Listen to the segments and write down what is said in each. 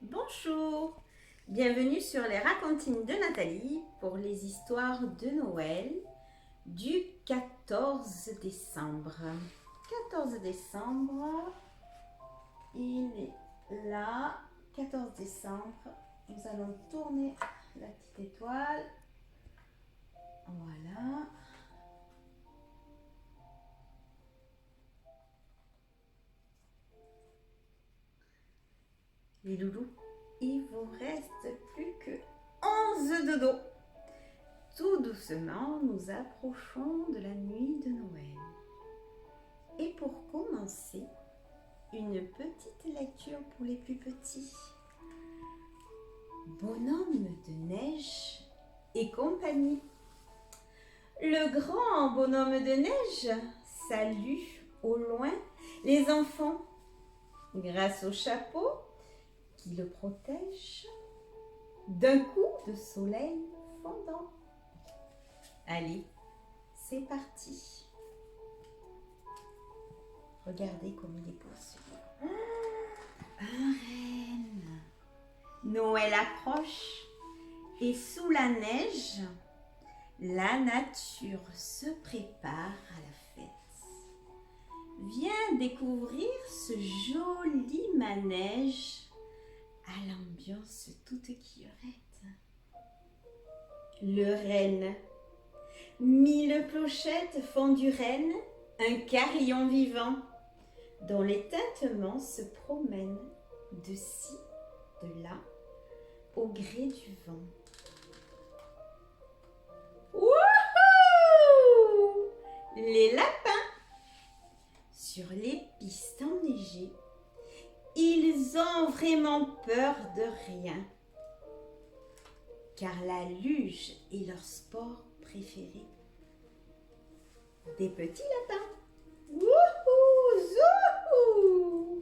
Bonjour, bienvenue sur les racontines de Nathalie pour les histoires de Noël du 14 décembre. 14 décembre, il est là, 14 décembre, nous allons tourner la petite étoile, voilà. Les loulous, il vous reste plus que 11 dodos. Tout doucement, nous approchons de la nuit de Noël. Et pour commencer, une petite lecture pour les plus petits. Bonhomme de neige et compagnie. Le grand bonhomme de neige salue au loin les enfants grâce au chapeau qui le protège d'un coup de soleil fondant. Allez, c'est parti. Regardez comme il est beau celui-là. Un renne. Noël approche et sous la neige, la nature se prépare à la fête. Viens découvrir ce joli manège à l'ambiance toute cuirette. Le renne. 1000 clochettes font du renne un carillon vivant dont les tintements se promènent de ci, de là, au gré du vent. Wouhou! Les lapins sur les pistes enneigées, ils ont vraiment peur de rien, car la luge est leur sport préféré. Des petits lapins. Wouhou! Zouhou!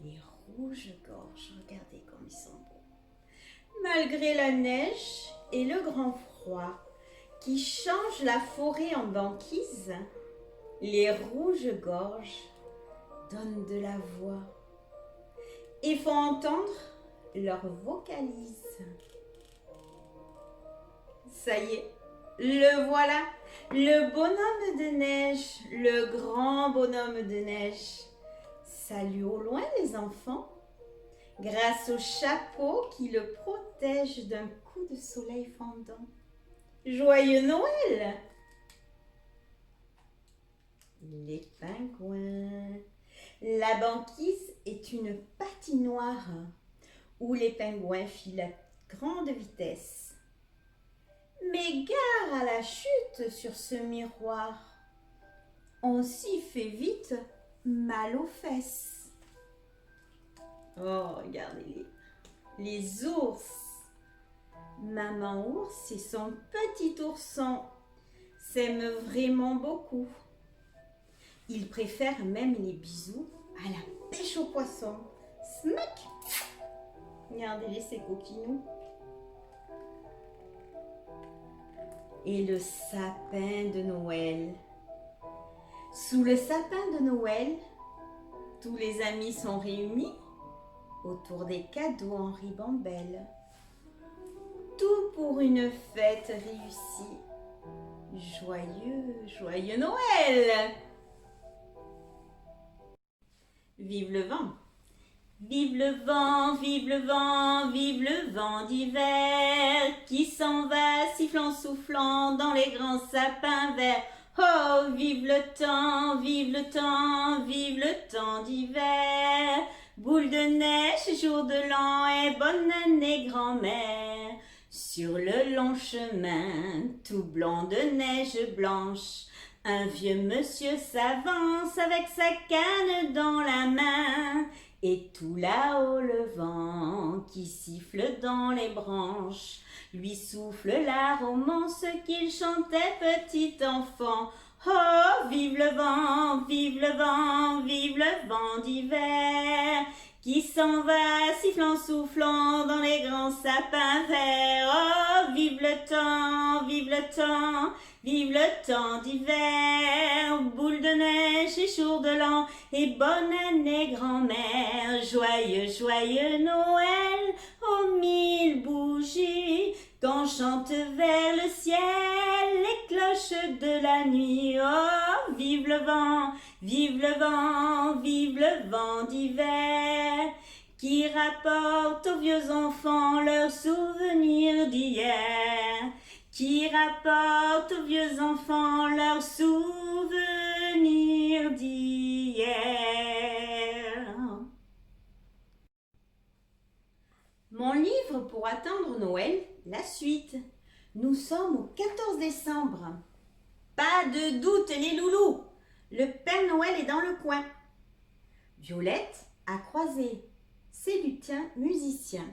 Les rouges-gorges, regardez comme ils sont beaux. Malgré la neige et le grand froid qui change la forêt en banquise, les rouges-gorges donnent de la voix et font entendre leur vocalise. Ça y est, le voilà, le bonhomme de neige, le grand bonhomme de neige. Salue au loin les enfants, grâce au chapeau qui le protège d'un coup de soleil fendant. Joyeux Noël! Les pingouins. La banquise est une patinoire où les pingouins filent à grande vitesse. Mais gare à la chute sur ce miroir. On s'y fait vite mal aux fesses. Oh, regardez les ours. Maman ours et son petit ourson s'aiment vraiment beaucoup. Ils préfèrent même les bisous à la pêche aux poissons. Smack! Regardez-les, ces coquinous. Et le sapin de Noël. Sous le sapin de Noël, tous les amis sont réunis autour des cadeaux en ribambelle. Tout pour une fête réussie. Joyeux, joyeux Noël! Vive le vent! Vive le vent, vive le vent, vive le vent d'hiver qui s'en va sifflant, soufflant dans les grands sapins verts. Oh, vive le temps, vive le temps, vive le temps d'hiver. Boule de neige, jour de l'an et bonne année grand-mère. Sur le long chemin, tout blanc de neige blanche, un vieux monsieur s'avance avec sa canne dans la main. Et tout là-haut le vent qui siffle dans les branches lui souffle la romance qu'il chantait petit enfant. Oh, vive le vent, vive le vent, vive le vent d'hiver qui s'en va sifflant, soufflant dans les grands sapins verts. Oh, vive le temps, vive le temps, vive le temps d'hiver. Boule de neige et jour de l'an et bonne année grand-mère. Joyeux, joyeux Noël aux 1000 bougies, qu'on chante vers le ciel les cloches de la nuit. Oh, vive le vent, vive le vent, vive le vent d'hiver, qui rapporte aux vieux enfants leurs souvenirs d'hier, qui rapporte aux vieux enfants leurs souvenirs d'hier. Mon livre pour attendre Noël, la suite. Nous sommes au 14 décembre. Pas de doute les loulous, le Père Noël est dans le coin. Violette a croisé ses lutins musiciens.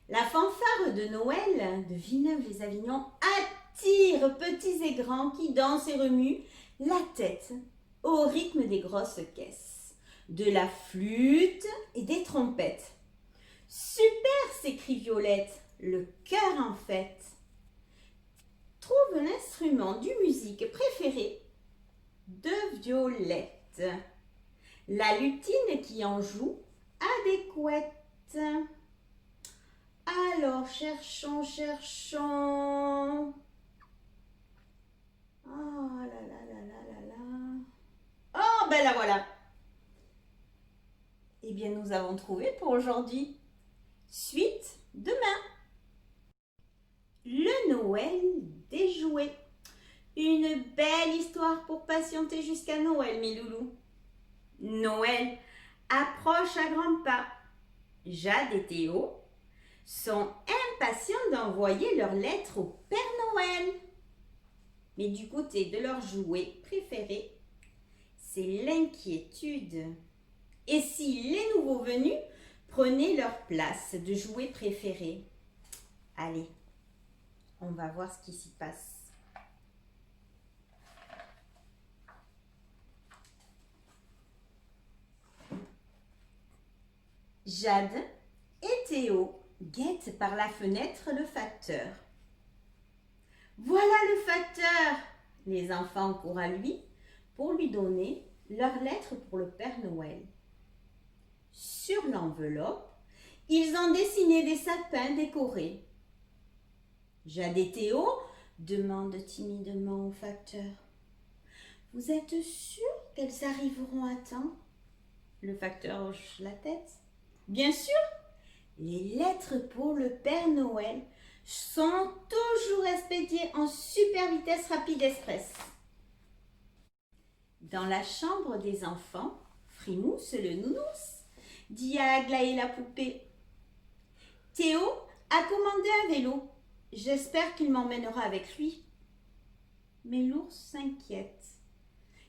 La fanfare de Noël de Villeneuve-les-Avignon attire petits et grands qui dansent et remuent la tête au rythme des grosses caisses, de la flûte et des trompettes. Super, s'écrie Violette, le cœur en fête. Trouve l'instrument du musique préféré de Violette. La lutine qui en joue a des couettes. Alors, cherchons, cherchons. Oh là là là là là là. Oh, ben la voilà. Eh bien, nous avons trouvé pour aujourd'hui. Suite demain. Le Noël des jouets. Une belle histoire pour patienter jusqu'à Noël, mes loulous. Noël approche à grands pas. Jade et Théo sont impatients d'envoyer leurs lettres au Père Noël. Mais du côté de leur jouet préféré, c'est l'inquiétude. Et si les nouveaux venus prenaient leur place de jouet préféré? Allez, on va voir ce qui s'y passe. Jade et Théo guettent par la fenêtre le facteur. Voilà le facteur! Les enfants courent à lui pour lui donner leur lettre pour le Père Noël. Sur l'enveloppe, ils ont dessiné des sapins décorés. Jade et Théo demandent timidement au facteur. « Vous êtes sûr qu'elles arriveront à temps ?» Le facteur hoche la tête. « Bien sûr, les lettres pour le Père Noël sont toujours expédiées en super vitesse rapide express. » Dans la chambre des enfants, Frimousse le nounours dit à Aglaé la poupée. « Théo a commandé un vélo. J'espère qu'il m'emmènera avec lui. » Mais l'ours s'inquiète,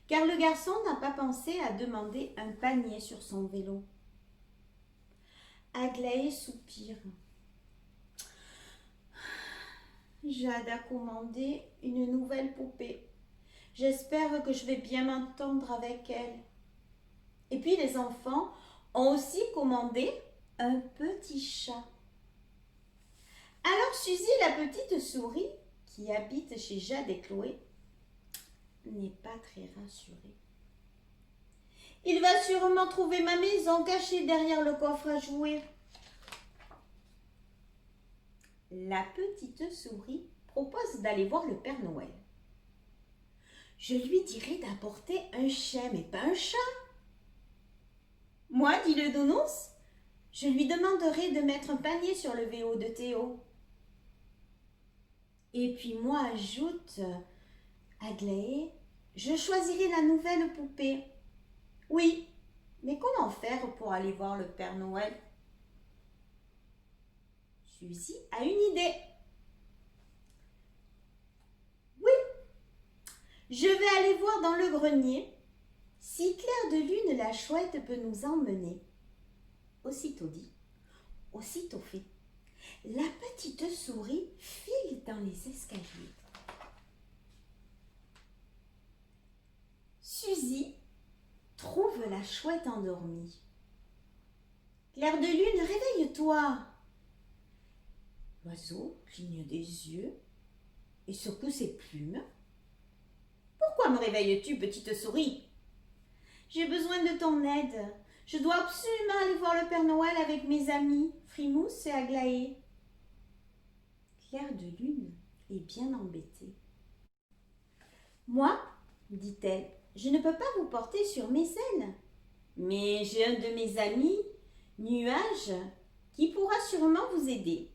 car le garçon n'a pas pensé à demander un panier sur son vélo. Aglaé soupire. Jade a commandé une nouvelle poupée. J'espère que je vais bien m'entendre avec elle. Et puis les enfants ont aussi commandé un petit chat. Alors Suzy, la petite souris, qui habite chez Jade et Chloé, n'est pas très rassurée. Il va sûrement trouver ma maison cachée derrière le coffre à jouets. La petite souris propose d'aller voir le Père Noël. Je lui dirai d'apporter un chien, mais pas un chat. Moi, dit le nounours, je lui demanderai de mettre un panier sur le vélo de Théo. Et puis moi, ajoute Aglaé, je choisirai la nouvelle poupée. Oui, mais comment faire pour aller voir le Père Noël? Suzy a une idée. Oui, je vais aller voir dans le grenier si Claire de Lune la chouette peut nous emmener. Aussitôt dit, aussitôt fait. La petite souris file dans les escaliers. Suzy trouve la chouette endormie. Clair de lune, réveille-toi. L'oiseau cligna des yeux et secoue ses plumes. Pourquoi me réveilles-tu, petite souris? J'ai besoin de ton aide. Je dois absolument aller voir le Père Noël avec mes amis, Frimousse et Aglaé. Clair de lune est bien embêtée. Moi, dit-elle, je ne peux pas vous porter sur mes ailes. Mais j'ai un de mes amis, Nuage, qui pourra sûrement vous aider.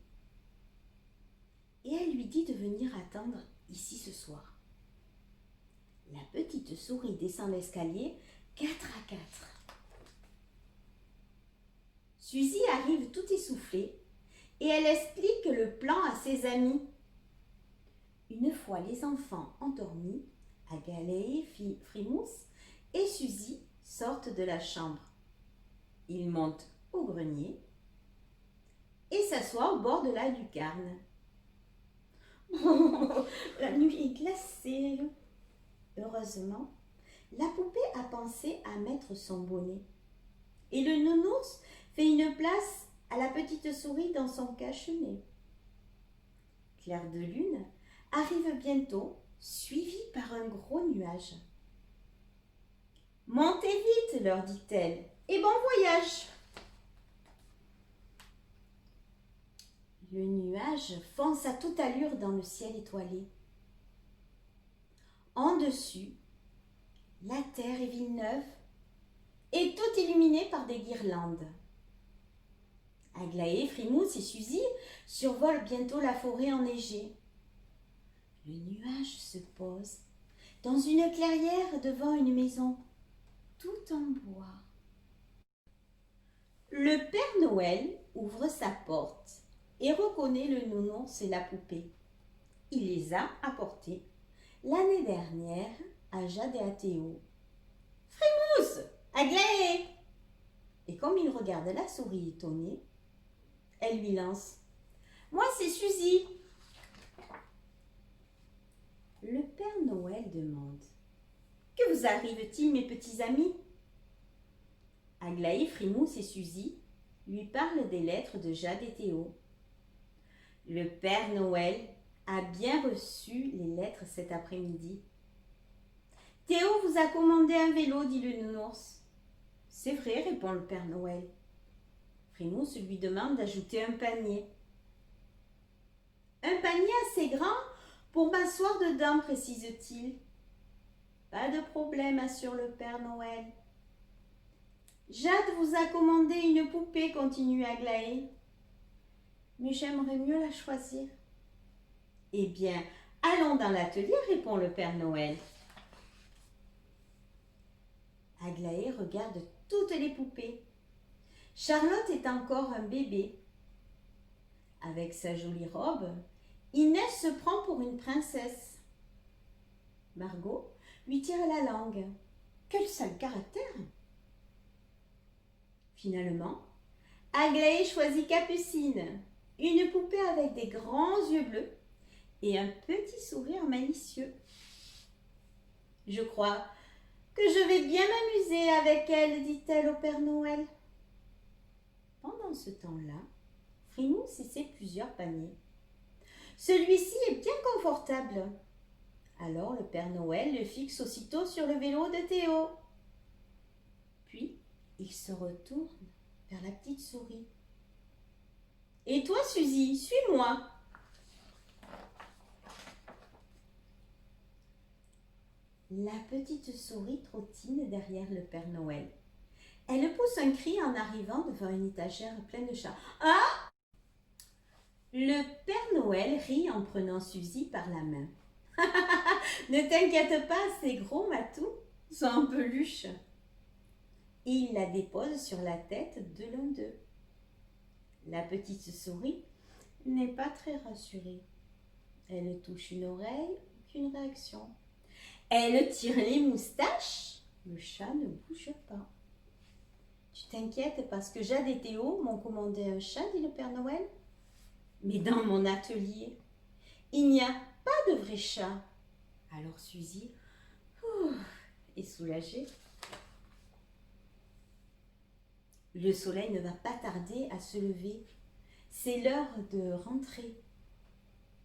Et elle lui dit de venir attendre ici ce soir. La petite souris descend l'escalier 4 à 4. Suzy arrive tout essoufflée et elle explique le plan à ses amis. Une fois les enfants endormis, Aglaé, Frimousse et Suzy sortent de la chambre. Ils montent au grenier et s'assoient au bord de la lucarne. La nuit est glacée. Heureusement, la poupée a pensé à mettre son bonnet. Et le nounours fait une place à la petite souris dans son cache-nez. Clair de lune arrive bientôt, suivi par un gros nuage. « Montez vite, leur dit-elle, et bon voyage !» Le nuage fonce à toute allure dans le ciel étoilé. En dessus, la terre est Villeneuve et tout illuminé par des guirlandes. Aglaé, Frimousse et Suzy survolent bientôt la forêt enneigée. Le nuage se pose dans une clairière devant une maison, tout en bois. Le Père Noël ouvre sa porte et reconnaît le nounours et la poupée. Il les a apportés l'année dernière à Jade et à Théo. « Frimousse, Aglaé !» Et comme il regarde la souris étonnée, elle lui lance « Moi, c'est Suzy !» Le Père Noël demande « Que vous arrive-t-il, mes petits amis ?» Aglaé, Frimousse et Suzy lui parlent des lettres de Jade et Théo. Le Père Noël a bien reçu les lettres cet après-midi. « Théo vous a commandé un vélo, dit le nounours. »« C'est vrai, répond le Père Noël. » Frimousse lui demande d'ajouter un panier. « Un panier assez grand pour m'asseoir dedans, précise-t-il. »« Pas de problème, assure le Père Noël. »« Jade vous a commandé une poupée, continue Aglaé. »« Mais j'aimerais mieux la choisir. »« Eh bien, allons dans l'atelier, répond le Père Noël. » Aglaé regarde toutes les poupées. Charlotte est encore un bébé. Avec sa jolie robe, Inès se prend pour une princesse. Margot lui tire la langue. Quel sale caractère! Finalement, Aglaé choisit Capucine, une poupée avec des grands yeux bleus et un petit sourire malicieux. Je crois que je vais bien m'amuser avec elle, dit-elle au Père Noël. Pendant ce temps-là, Frimousse essaie plusieurs paniers. Celui-ci est bien confortable. Alors le Père Noël le fixe aussitôt sur le vélo de Théo. Puis, il se retourne vers la petite souris. « Et toi, Suzy, suis-moi !» La petite souris trottine derrière le Père Noël. Elle pousse un cri en arrivant devant une étagère pleine de chats. « Ah !» Le Père Noël rit en prenant Suzy par la main. « Ne t'inquiète pas, ces gros matous sont en peluche. » Et il la dépose sur la tête de l'un d'eux. La petite souris n'est pas très rassurée. Elle touche une oreille, aucune réaction. Elle tire les moustaches, le chat ne bouge pas. « Tu t'inquiètes parce que Jade et Théo m'ont commandé un chat, dit le Père Noël. Mais dans mon atelier, il n'y a pas de vrai chat. » Alors Suzy est soulagée. Le soleil ne va pas tarder à se lever. C'est l'heure de rentrer.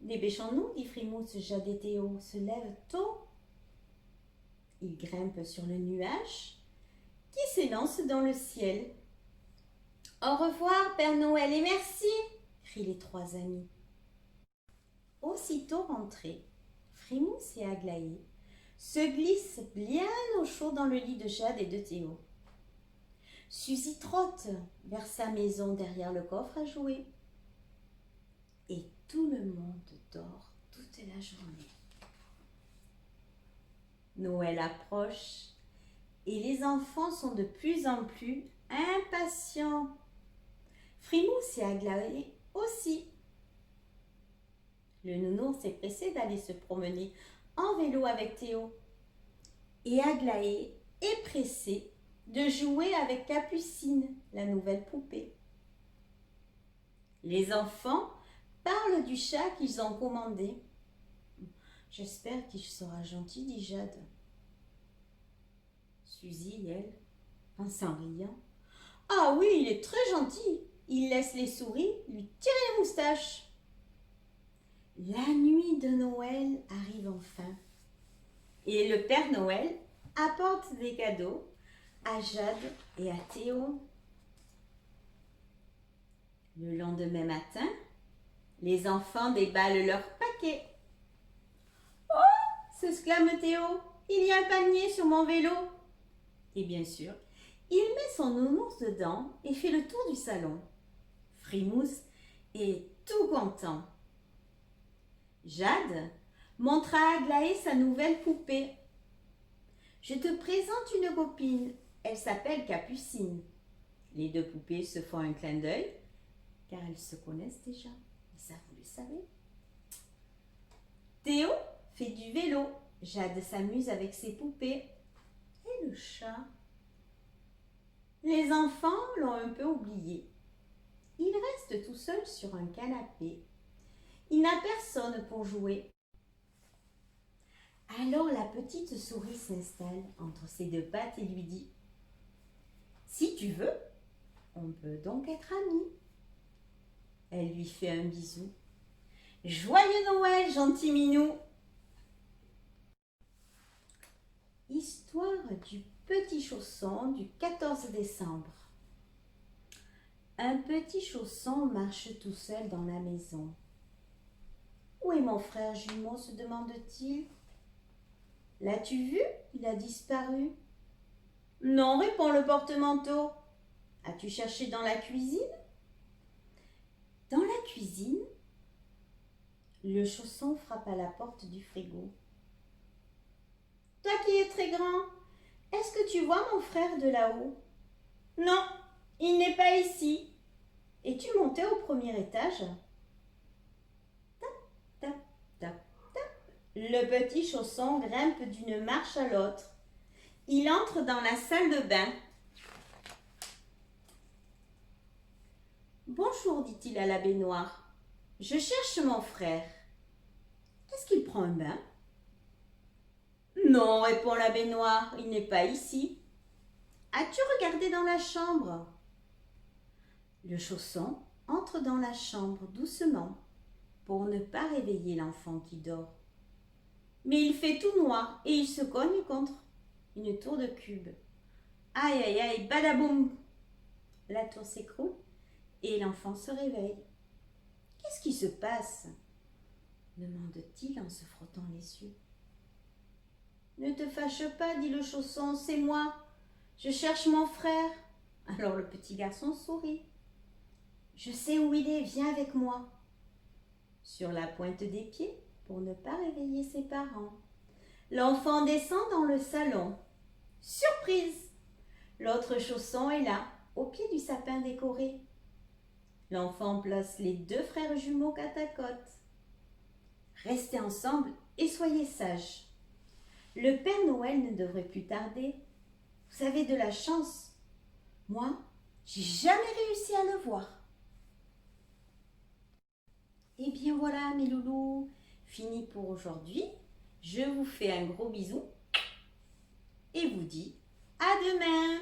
Dépêchons-nous, dit Frimousse, Jade et Théo se lèvent tôt. Ils grimpent sur le nuage qui s'élance dans le ciel. Au revoir, Père Noël, et merci, crient les trois amis. Aussitôt rentrés, Frimousse et Aglaé se glissent bien au chaud dans le lit de Jade et de Théo. Suzy trotte vers sa maison derrière le coffre à jouer. Et tout le monde dort toute la journée. Noël approche et les enfants sont de plus en plus impatients. Frimousse et Aglaé aussi. Le nounours est pressé d'aller se promener en vélo avec Théo. Et Aglaé est pressé de jouer avec Capucine, la nouvelle poupée. Les enfants parlent du chat qu'ils ont commandé. J'espère qu'il sera gentil, dit Jade. Suzy, elle, pense en riant. Ah oui, il est très gentil. Il laisse les souris lui tirer les moustaches. La nuit de Noël arrive enfin. Et le Père Noël apporte des cadeaux à Jade et à Théo. Le lendemain matin, les enfants déballent leurs paquets. Oh, s'exclame Théo, il y a un panier sur mon vélo. Et bien sûr, il met son nounours dedans et fait le tour du salon. Frimousse est tout content. Jade montre à Aglaé sa nouvelle poupée. Je te présente une copine, elle s'appelle Capucine. Les deux poupées se font un clin d'œil car elles se connaissent déjà. Et ça, vous le savez. Théo fait du vélo. Jade s'amuse avec ses poupées. Et le chat? Les enfants l'ont un peu oublié. Il reste tout seul sur un canapé. Il n'a personne pour jouer. Alors la petite souris s'installe entre ses deux pattes et lui dit « Si tu veux, on peut donc être amis. » Elle lui fait un bisou. « Joyeux Noël, gentil minou !» Histoire du petit chausson du 14 décembre. Un petit chausson marche tout seul dans la maison. « Où est mon frère jumeau ?» se demande-t-il. « L'as-tu vu? Il a disparu. »« Non, répond le porte-manteau. »« As-tu cherché dans la cuisine ?» Dans la cuisine, le chausson frappe à la porte du frigo. « Toi qui es très grand, est-ce que tu vois mon frère de là-haut ?»« Non, il n'est pas ici. Es-tu monté au premier étage ?» Tap, tap, tap, tap. Le petit chausson grimpe d'une marche à l'autre. Il entre dans la salle de bain. « Bonjour, dit-il à la baignoire. Je cherche mon frère. Est-ce qu'il prend un bain ?»« Non, répond la baignoire, il n'est pas ici. As-tu regardé dans la chambre ?» Le chausson entre dans la chambre doucement pour ne pas réveiller l'enfant qui dort. Mais il fait tout noir et il se cogne contre une tour de cube. Aïe, aïe, aïe, badaboum! La tour s'écroule et l'enfant se réveille. « Qu'est-ce qui se passe ?» demande-t-il en se frottant les yeux. « Ne te fâche pas, dit le chausson, c'est moi. Je cherche mon frère. » Alors le petit garçon sourit. « Je sais où il est, viens avec moi. » Sur la pointe des pieds, pour ne pas réveiller ses parents, l'enfant descend dans le salon. Surprise! L'autre chausson est là, au pied du sapin décoré. L'enfant place les deux frères jumeaux côte à côte. Restez ensemble et soyez sages. Le Père Noël ne devrait plus tarder. Vous avez de la chance. Moi, j'ai jamais réussi à le voir. Et bien voilà, mes loulous, fini pour aujourd'hui. Je vous fais un gros bisou et vous dis à demain.